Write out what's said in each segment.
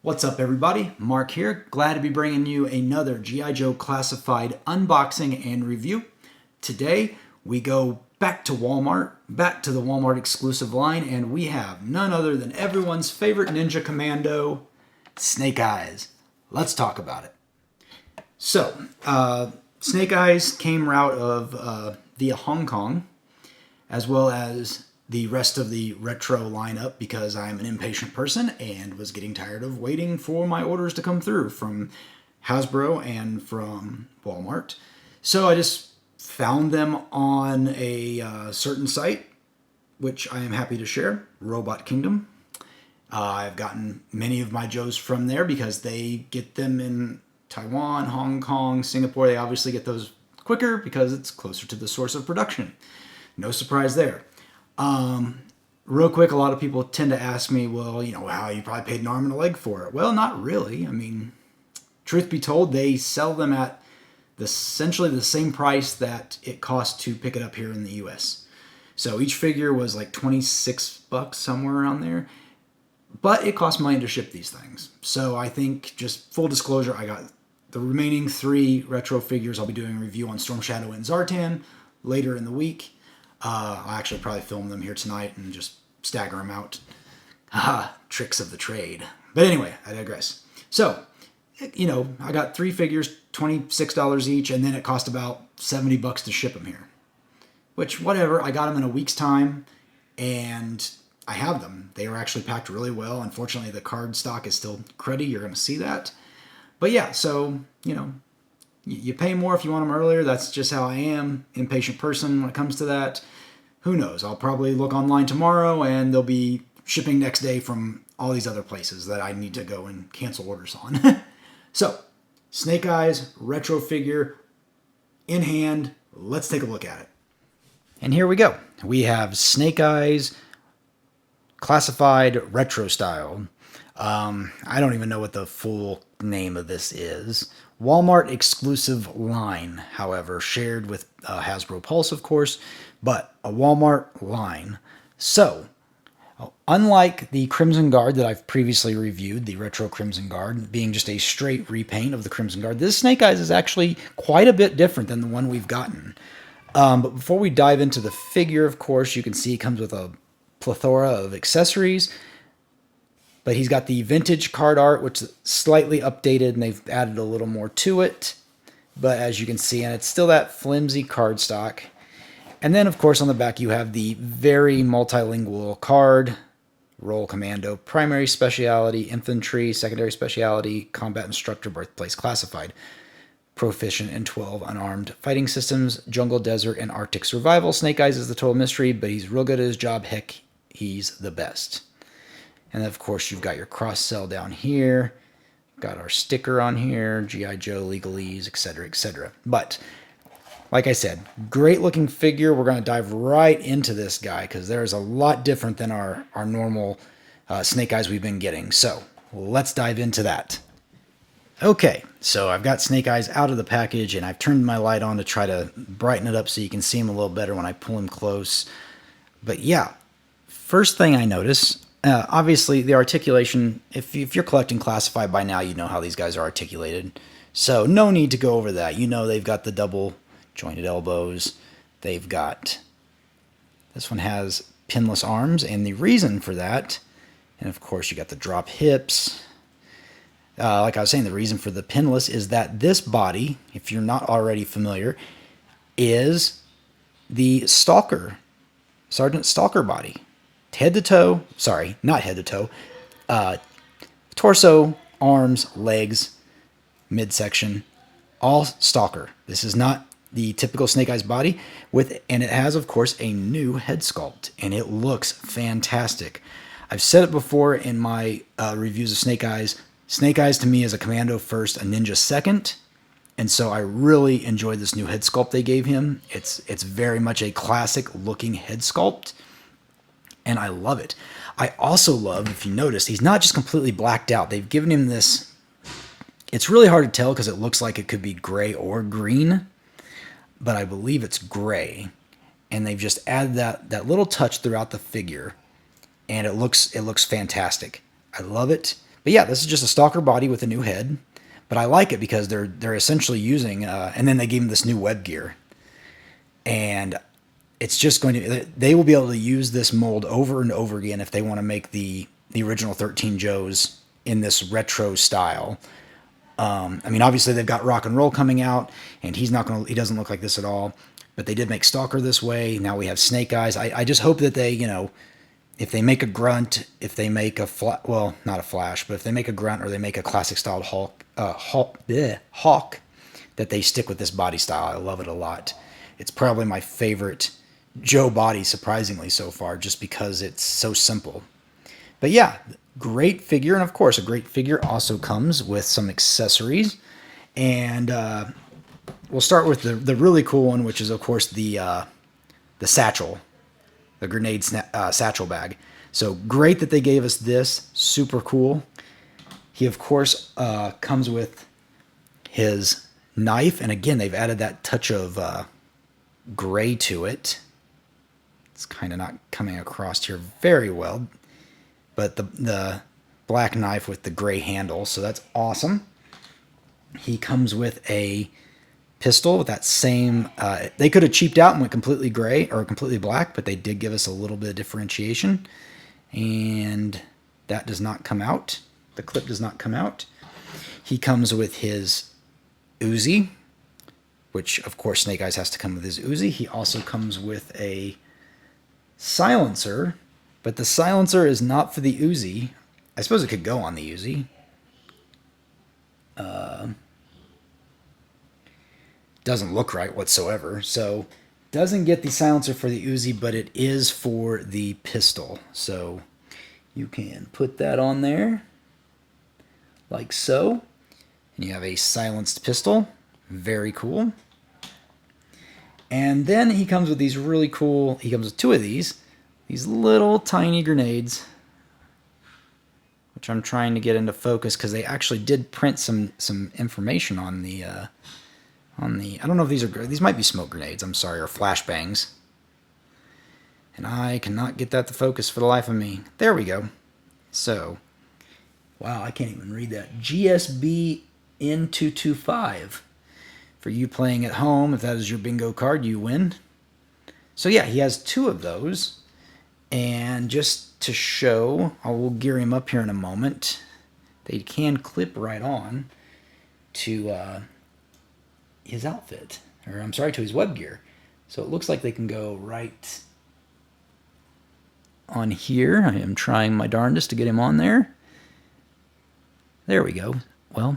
What's up, everybody? Mark here. Glad to be bringing you another G.I. Joe classified unboxing and review. Today, we go back to Walmart, back to the Walmart exclusive line, and we have none other than everyone's favorite Ninja Commando, Snake-Eyes. Let's talk about it. So, Snake-Eyes came out of via Hong Kong, as well as the rest of the retro lineup, because I'm an impatient person and was getting tired of waiting for my orders to come through from Hasbro and from Walmart. So I just found them on a certain site, which I am happy to share, Robot Kingdom. I've gotten many of my Joes from there because they get them in Taiwan, Hong Kong, Singapore. They obviously get those quicker because it's closer to the source of production. No surprise there. Real quick, a lot of people tend to ask me, well, wow, you probably paid an arm and a leg for it. Well, not really. I mean, truth be told, they sell them at essentially the same price that it costs to pick it up here in the US. So each figure was like 26 bucks, somewhere around there. But it costs money to ship these things. So I think, just full disclosure, I got the remaining 3 retro figures. I'll be doing a review on Storm Shadow and Zartan later in the week. I'll actually probably film them here tonight and just stagger them out. Haha, tricks of the trade. But anyway, I digress. So, I got 3 figures, $26 each, and then it cost about 70 bucks to ship them here. Which, whatever, I got them in a week's time, and I have them. They are actually packed really well. Unfortunately, the card stock is still cruddy. You're going to see that. But yeah, so, you pay more if you want them earlier. That's just how I am. Impatient person when it comes to that. Who knows? I'll probably look online tomorrow and they'll be shipping next day from all these other places that I need to go and cancel orders on. So, Snake-Eyes retro figure in hand. Let's take a look at it. And here we go. We have Snake-Eyes classified retro style. I don't even know what the full name of this is. Walmart exclusive line, however, shared with Hasbro Pulse, of course, but a Walmart line. So, unlike the Crimson Guard that I've previously reviewed, the Retro Crimson Guard, being just a straight repaint of the Crimson Guard, this Snake-Eyes is actually quite a bit different than the one we've gotten. But before we dive into the figure, of course, you can see it comes with a plethora of accessories. But he's got the vintage card art, which is slightly updated, and they've added a little more to it. But as you can see, and it's still that flimsy cardstock. And then, of course, on the back, you have the very multilingual card. Roll Commando, primary speciality, infantry, secondary speciality, combat instructor, birthplace classified. Proficient in 12 unarmed fighting systems, jungle, desert, and Arctic survival. Snake-Eyes is the total mystery, but he's real good at his job. Heck, he's the best. And then, of course, you've got your cross-sell down here. Got our sticker on here, G.I. Joe, legalese, etc., etc. But, like I said, great-looking figure. We're going to dive right into this guy because there's a lot different than our normal Snake-Eyes we've been getting. So, let's dive into that. Okay, so I've got Snake-Eyes out of the package, and I've turned my light on to try to brighten it up so you can see him a little better when I pull him close. But yeah, first thing I notice... obviously, the articulation, if you're collecting classified by now, you know how these guys are articulated. So, no need to go over that. They've got the double jointed elbows. They've got... This one has pinless arms, and the reason for that... And, of course, you got the drop hips. Like I was saying, the reason for the pinless is that this body, if you're not already familiar, is the Stalker, Sergeant Stalker body. Head to toe, sorry, not head to toe, torso, arms, legs, midsection, all Stalker. This is not the typical Snake-Eyes body, and it has, of course, a new head sculpt, and it looks fantastic. I've said it before in my reviews of Snake-Eyes. Snake-Eyes to me is a Commando first, a Ninja second, and so I really enjoyed this new head sculpt they gave him. It's very much a classic-looking head sculpt. And I love it. I also love, if you notice, he's not just completely blacked out. They've given him this... It's really hard to tell because it looks like it could be gray or green. But I believe it's gray. And they've just added that little touch throughout the figure. And it looks fantastic. I love it. But yeah, this is just a stalker body with a new head. But I like it because they're essentially using, and then they gave him this new web gear. And it's just going to, they will be able to use this mold over and over again if they want to make the original 13 Joes in this retro style. I mean, obviously they've got Rock and Roll coming out, and he doesn't look like this at all. But they did make Stalker this way. Now we have Snake-Eyes. I just hope that they, if they make a Grunt, if they make a well, not a Flash, but if they make a Grunt or they make a classic styled Hawk, that they stick with this body style. I love it a lot. It's probably my favorite Joe body, surprisingly, so far, just because it's so simple. But yeah, great figure, and of course, a great figure also comes with some accessories. And we'll start with the really cool one, which is, of course, the satchel, the grenade satchel bag. So great that they gave us this. Super cool. He, of course, comes with his knife, and again, they've added that touch of gray to it. It's kind of not coming across here very well, but the black knife with the gray handle, so that's awesome. He comes with a pistol with that same, they could have cheaped out and went completely gray or completely black, but they did give us a little bit of differentiation, and that does not come out. The clip does not come out. He comes with his Uzi, which of course Snake-Eyes has to come with his Uzi. He also comes with a silencer, but the silencer is not for the Uzi. I suppose it could go on the Uzi. Doesn't look right whatsoever. So doesn't get the silencer for the Uzi, but it is for the pistol. So you can put that on there like so. And you have a silenced pistol. Very cool. And then he comes with these really cool, he comes with two of these little tiny grenades, which I'm trying to get into focus because they actually did print some information on the, I don't know if these might be smoke grenades, I'm sorry, or flashbangs. And I cannot get that to focus for the life of me. There we go. So, wow, I can't even read that. GSB N225. For you playing at home, if that is your bingo card, you win. So yeah, he has two of those. And just to show, I will gear him up here in a moment. They can clip right on to his outfit. Or I'm sorry, to his web gear. So it looks like they can go right on here. I am trying my darndest to get him on there. There we go. Well,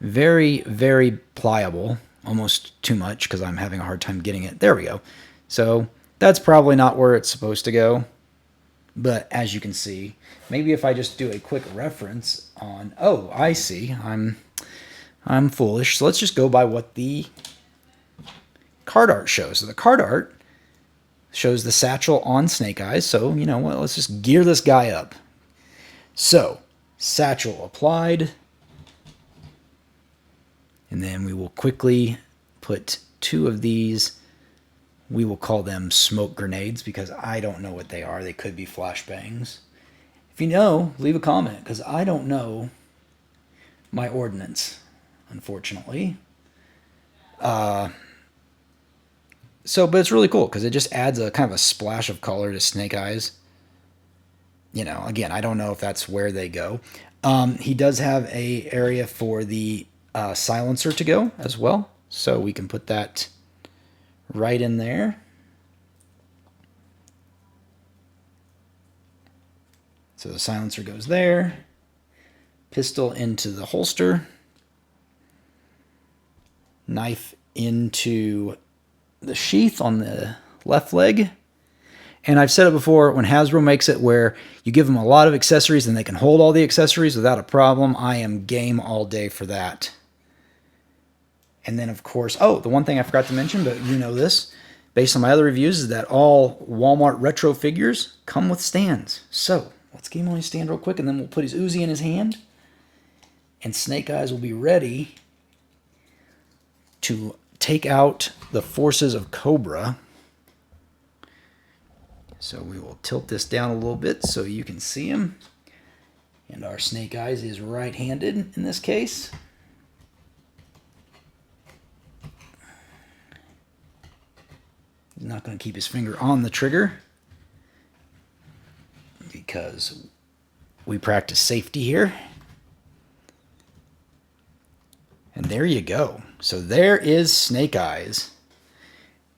very, very pliable. Almost too much because I'm having a hard time getting it. There we go. So that's probably not where it's supposed to go. But as you can see, maybe if I just do a quick reference on... Oh, I see. I'm foolish. So let's just go by what the card art shows. So the card art shows the satchel on Snake-Eyes. So, you know what? Let's just gear this guy up. So, satchel applied. And then we will quickly put two of these. We will call them smoke grenades because I don't know what they are. They could be flashbangs. If you know, leave a comment because I don't know my ordnance, unfortunately. But it's really cool because it just adds a kind of a splash of color to Snake-Eyes. You know, again, I don't know if that's where they go. He does have a area for the silencer to go as well, so we can put that right in there. So the silencer goes there, pistol into the holster, knife into the sheath on the left leg. And I've said it before, when Hasbro makes it where you give them a lot of accessories and they can hold all the accessories without a problem, I am game all day for that. And then, of course, oh, the one thing I forgot to mention, but you know this, based on my other reviews, is that all Walmart retro figures come with stands. So, let's get him on his stand real quick, and then we'll put his Uzi in his hand. And Snake-Eyes will be ready to take out the forces of Cobra. So we will tilt this down a little bit so you can see him. And our Snake Eyes is right-handed in this case. He's not going to keep his finger on the trigger because we practice safety here. And there you go. So there is Snake Eyes.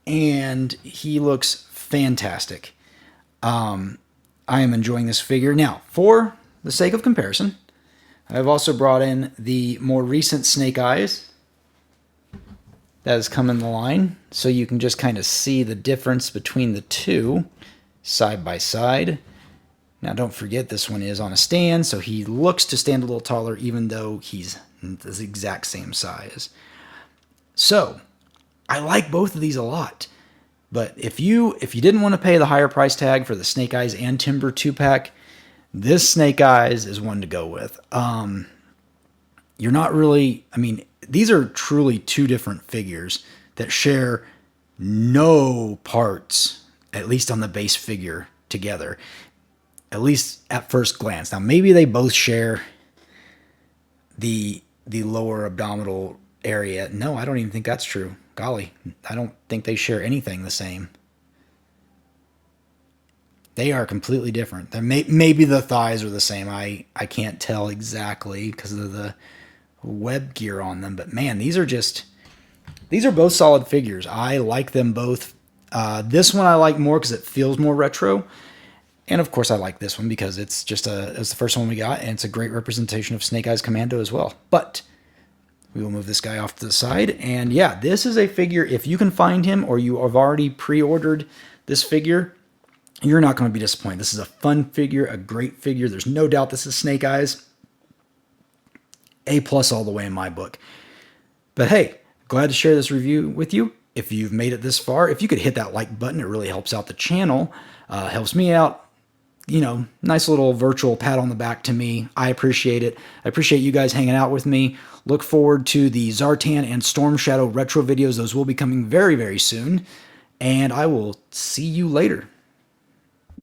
And he looks fantastic. I am enjoying this figure. Now, for the sake of comparison, I've also brought in the more recent Snake Eyes that has come in the line, so you can just kind of see the difference between the two side by side. Now, don't forget this one is on a stand, so he looks to stand a little taller, even though he's the exact same size. So, I like both of these a lot. But if you didn't want to pay the higher price tag for the Snake Eyes and Timber 2-pack, this Snake Eyes is one to go with. You're not really, I mean, these are truly two different figures that share no parts, at least on the base figure, together. At least at first glance. Now, maybe they both share the lower abdominal area. No, I don't even think that's true. Golly, I don't think they share anything the same. They are completely different. Maybe the thighs are the same. I can't tell exactly because of the web gear on them. But man, these are both solid figures. I like them both. This one I like more because it feels more retro. And of course I like this one because it's the first one we got, and it's a great representation of Snake Eyes Commando as well. But we will move this guy off to the side. And yeah, this is a figure, if you can find him or you have already pre-ordered this figure, you're not going to be disappointed. This is a fun figure, a great figure. There's no doubt this is Snake Eyes. A+ all the way in my book. But hey, glad to share this review with you. If you've made it this far, if you could hit that like button, it really helps out the channel, helps me out. You know, nice little virtual pat on the back to me. I appreciate it. I appreciate you guys hanging out with me. Look forward to the Zartan and Storm Shadow retro videos. Those will be coming very, very soon. And I will see you later.